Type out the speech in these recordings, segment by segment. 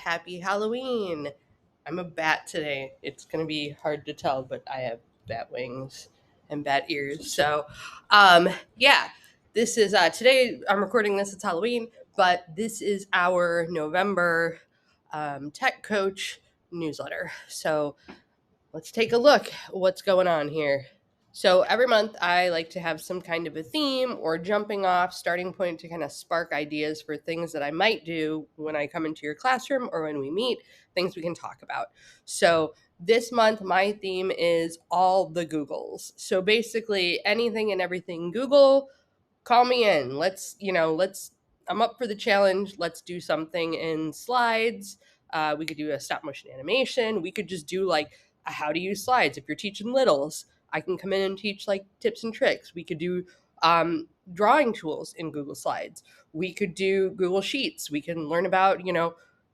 Happy Halloween. I'm a bat today. It's going to be hard to tell, but I have bat wings and bat ears. So, yeah, this is today I'm recording this. It's Halloween, but this is our November Tech Coach newsletter. So, let's take a look at what's going on here. So every month I like to have some kind of a theme or jumping off starting point to kind of spark ideas for things that I might do when I come into your classroom or when we meet, things we can talk about. So this month my theme is all the Googles. So basically anything and everything Google, call me in. I'm up for the challenge. Let's do something in slides. We could do a stop motion animation. We could just do like a how to use slides. If you're teaching littles, I can come in and teach like tips and tricks. We could do drawing tools in Google Slides. We could do Google Sheets. We can learn about,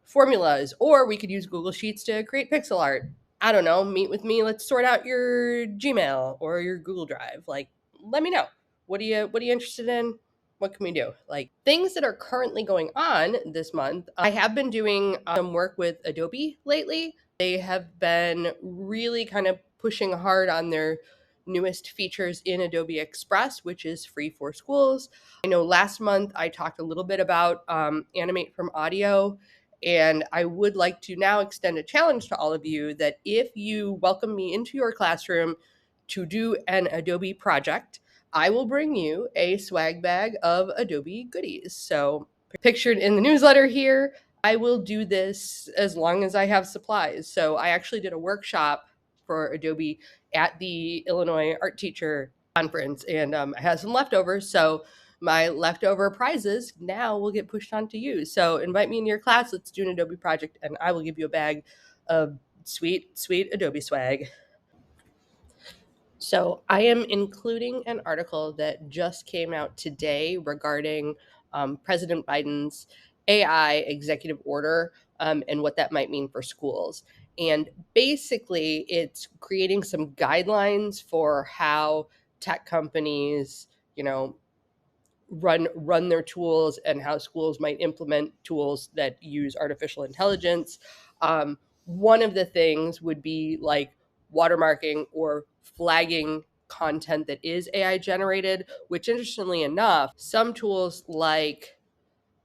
formulas, or we could use Google Sheets to create pixel art. I don't know, meet with me. Let's sort out your Gmail or your Google Drive. Like, let me know. What are you interested in? What can we do? Like things that are currently going on this month. I have been doing some work with Adobe lately. They have been really kind of pushing hard on their newest features in Adobe Express, which is free for schools. I know last month I talked a little bit about Animate from Audio, and I would like to now extend a challenge to all of you that if you welcome me into your classroom to do an Adobe project, I will bring you a swag bag of Adobe goodies. So pictured in the newsletter here, I will do this as long as I have supplies. So I actually did a workshop for Adobe at the Illinois Art Teacher Conference, and I had some leftovers. So my leftover prizes now will get pushed on to you. So invite me into your class. Let's do an Adobe project, and I will give you a bag of sweet, sweet Adobe swag. So I am including an article that just came out today regarding President Biden's AI executive order and what that might mean for schools. And basically, it's creating some guidelines for how tech companies, run their tools and how schools might implement tools that use artificial intelligence. One of the things would be like watermarking or flagging content that is AI generated, which interestingly enough, some tools like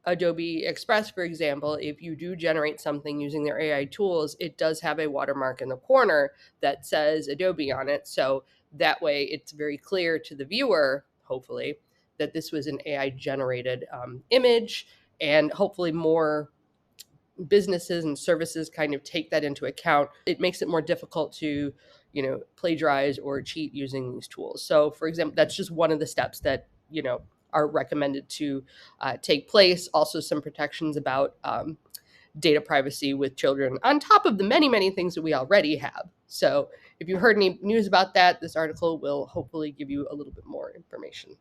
Adobe Express, for example, if you do generate something using their AI tools, it does have a watermark in the corner that says Adobe on it. So that way it's very clear to the viewer, hopefully, that this was an AI generated image, and hopefully more businesses and services kind of take that into account. It makes it more difficult to, plagiarize or cheat using these tools. So, for example, that's just one of the steps that, are recommended to take place. Also, some protections about data privacy with children, on top of the many, many things that we already have. So, if you heard any news about that, this article will hopefully give you a little bit more information.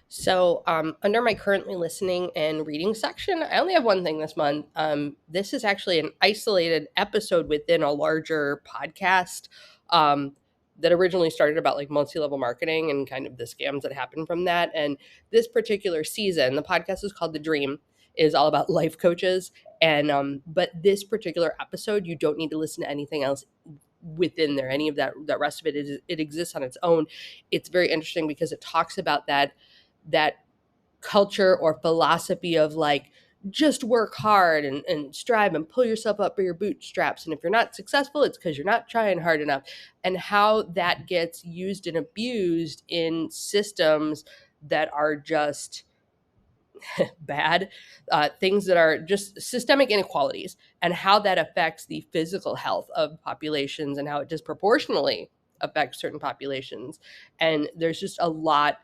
So, under my currently listening and reading section, I only have one thing this month. This is actually an isolated episode within a larger podcast that originally started about like multi-level marketing and kind of the scams that happen from that. And this particular season, the podcast is called The Dream, is all about life coaches. And but this particular episode, you don't need to listen to anything else within there. Any of that rest of it exists on its own. It's very interesting because it talks about that culture or philosophy of like just work hard and strive and pull yourself up by your bootstraps, and if you're not successful, it's because you're not trying hard enough, and how that gets used and abused in systems that are just bad, things that are just systemic inequalities, and how that affects the physical health of populations and how it disproportionately affects certain populations. And there's just a lot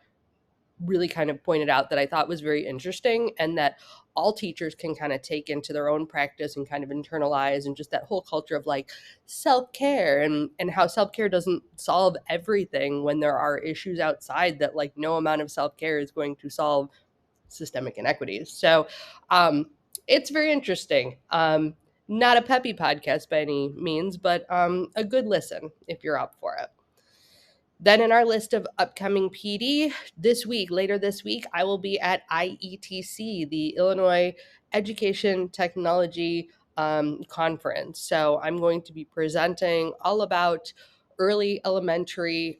really kind of pointed out that I thought was very interesting, and that all teachers can kind of take into their own practice and kind of internalize, and just that whole culture of like self-care and how self-care doesn't solve everything when there are issues outside that like no amount of self-care is going to solve systemic inequities. So it's very interesting. Not a peppy podcast by any means, but a good listen if you're up for it. Then in our list of upcoming PD later this week, I will be at IETC, the Illinois Education Technology Conference. So I'm going to be presenting all about early elementary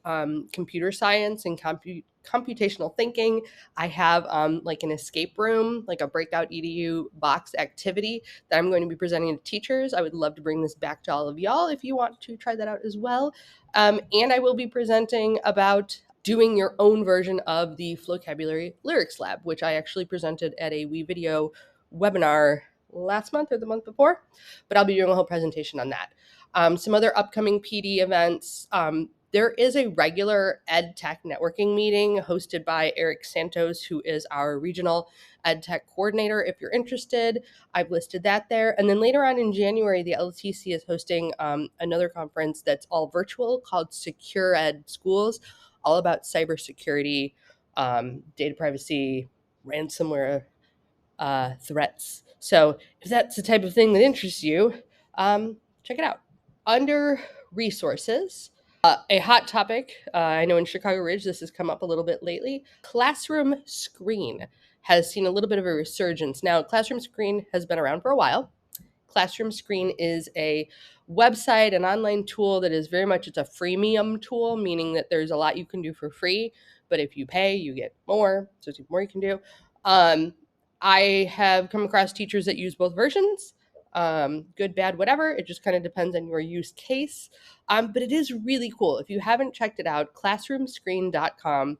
computer science and computational thinking. I have like an escape room, like a breakout EDU box activity that I'm going to be presenting to teachers. I would love to bring this back to all of y'all if you want to try that out as well. And I will be presenting about doing your own version of the Flocabulary Lyrics Lab, which I actually presented at a WeVideo webinar last month or the month before, but I'll be doing a whole presentation on that. Some other upcoming PD events. There is a regular Ed Tech networking meeting hosted by Eric Santos, who is our regional Ed Tech coordinator. If you're interested, I've listed that there. And then later on in January, the LTC is hosting another conference that's all virtual called Secure Ed Schools, all about cybersecurity, data privacy, ransomware threats. So if that's the type of thing that interests you, check it out. Under resources, a hot topic, I know in Chicago Ridge this has come up a little bit lately, Classroom Screen has seen a little bit of a resurgence. Now, Classroom Screen has been around for a while. Classroom Screen is a website, an online tool that is very much, it's a freemium tool, meaning that there's a lot you can do for free, but if you pay, you get more. So there's more you can do. I have come across teachers that use both versions, good, bad, whatever. It just kind of depends on your use case. But it is really cool. If you haven't checked it out, classroomscreen.com.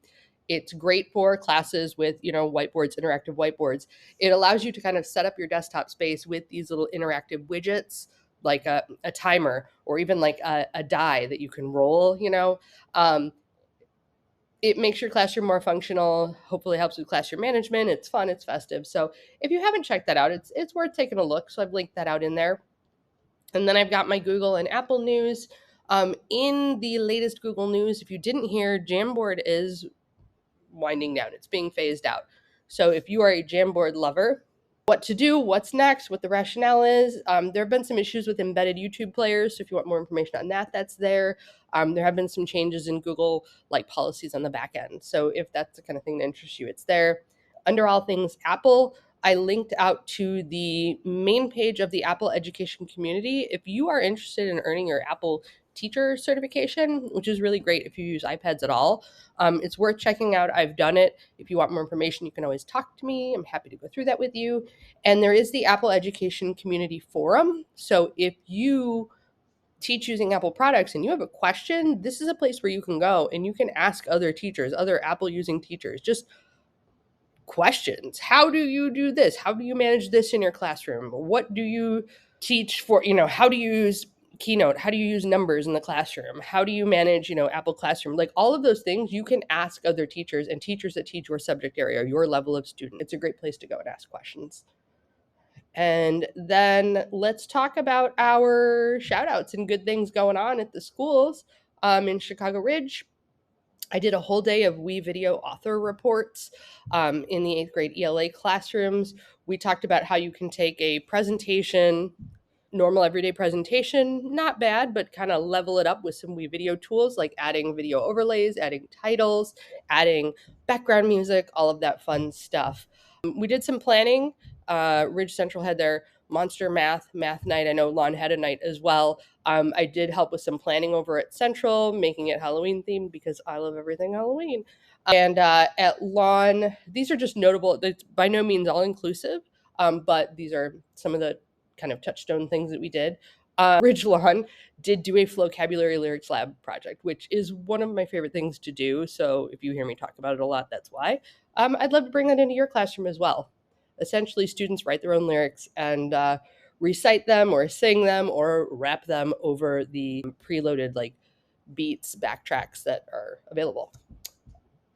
It's great for classes with, whiteboards, interactive whiteboards. It allows you to kind of set up your desktop space with these little interactive widgets, like a timer or even like a die that you can roll, it makes your classroom more functional, hopefully helps with classroom management. It's fun, it's festive. So if you haven't checked that out, it's worth taking a look. So I've linked that out in there. And then I've got my Google and Apple news. In the latest Google news, if you didn't hear, Jamboard is winding down. It's being phased out. So if you are a Jamboard lover, what to do, what's next, what the rationale is. There have been some issues with embedded YouTube players. So if you want more information on that, that's there. There have been some changes in Google like policies on the back end. So if that's the kind of thing that interests you, it's there. Under all things Apple, I linked out to the main page of the Apple education community. If you are interested in earning your Apple teacher certification, which is really great if you use iPads at all, it's worth checking out. I've done it. If you want more information, you can always talk to me. I'm happy to go through that with you. And there is the Apple Education Community Forum. So if you teach using Apple products and you have a question, this is a place where you can go and you can ask other teachers, other Apple using teachers, just questions. How do you do this? How do you manage this in your classroom? What do you teach for, how do you use Keynote? How do you use numbers in the classroom? How do you manage, Apple Classroom? Like all of those things you can ask other teachers and teachers that teach your subject area, your level of student. It's a great place to go and ask questions. And then let's talk about our shout outs and good things going on at the schools. In Chicago Ridge, I did a whole day of WeVideo author reports in the 8th grade ELA classrooms. We talked about how you can take a presentation, normal everyday presentation, not bad, but kind of level it up with some WeVideo tools like adding video overlays, adding titles, adding background music, all of that fun stuff. We did some planning. Ridge Central had their Monster Math night. I know Lon had a night as well. I did help with some planning over at Central, making it Halloween themed because I love everything Halloween. And at Lon, these are just notable. It's by no means all inclusive, but these are some of the kind of touchstone things that we did. Ridge Lawn did do a Flocabulary Lyrics Lab project, which is one of my favorite things to do. So if you hear me talk about it a lot, that's why. I'd love to bring that into your classroom as well. Essentially, students write their own lyrics and recite them or sing them or rap them over the preloaded like beats, backtracks that are available.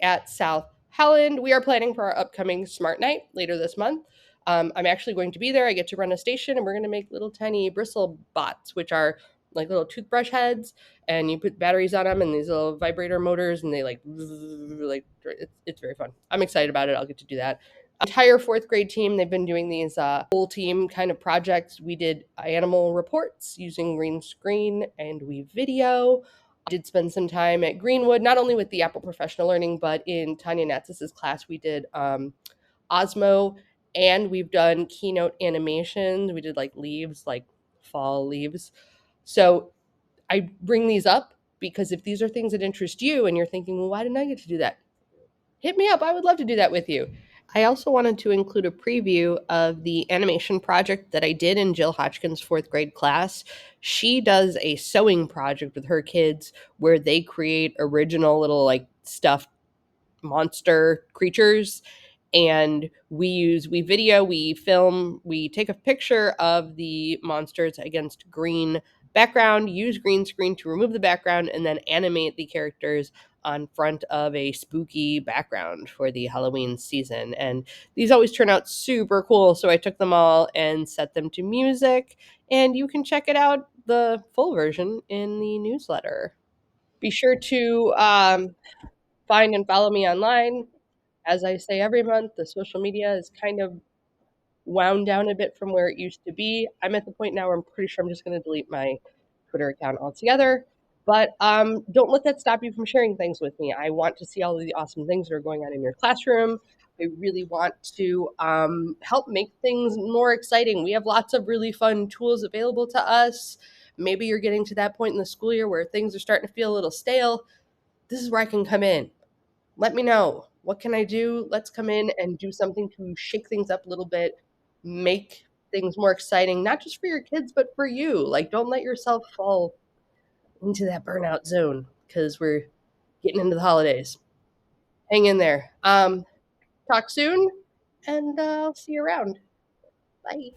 At South Holland, we are planning for our upcoming Smart Night later this month. I'm actually going to be there. I get to run a station and we're going to make little tiny bristle bots, which are like little toothbrush heads, and you put batteries on them and these little vibrator motors, and they it's very fun. I'm excited about it. I'll get to do that. Entire 4th grade team, they've been doing these whole team kind of projects. We did animal reports using green screen and WeVideo. did spend some time at Greenwood, not only with the Apple Professional Learning, but in Tanya Natzis's class, we did Osmo, and we've done keynote animations. We did like leaves, like fall leaves. So I bring these up because if these are things that interest you and you're thinking, well, why didn't I get to do that? Hit me up. I would love to do that with you. I also wanted to include a preview of the animation project that I did in Jill Hodgkin's fourth grade class. She does a sewing project with her kids where they create original little like stuffed monster creatures, and we video, we film, we take a picture of the monsters against green background, use green screen to remove the background, and then animate the characters on front of a spooky background for the Halloween season. And these always turn out super cool, so I took them all and set them to music, and you can check it out, the full version, in the newsletter. Be sure to find and follow me online. As I say every month, the social media is kind of wound down a bit from where it used to be. I'm at the point now where I'm pretty sure I'm just going to delete my Twitter account altogether. But don't let that stop you from sharing things with me. I want to see all of the awesome things that are going on in your classroom. I really want to help make things more exciting. We have lots of really fun tools available to us. Maybe you're getting to that point in the school year where things are starting to feel a little stale. This is where I can come in. Let me know. What can I do? Let's come in and do something to shake things up a little bit, make things more exciting, not just for your kids, but for you. Like, don't let yourself fall into that burnout zone because we're getting into the holidays. Hang in there. Talk soon, and I'll see you around. Bye.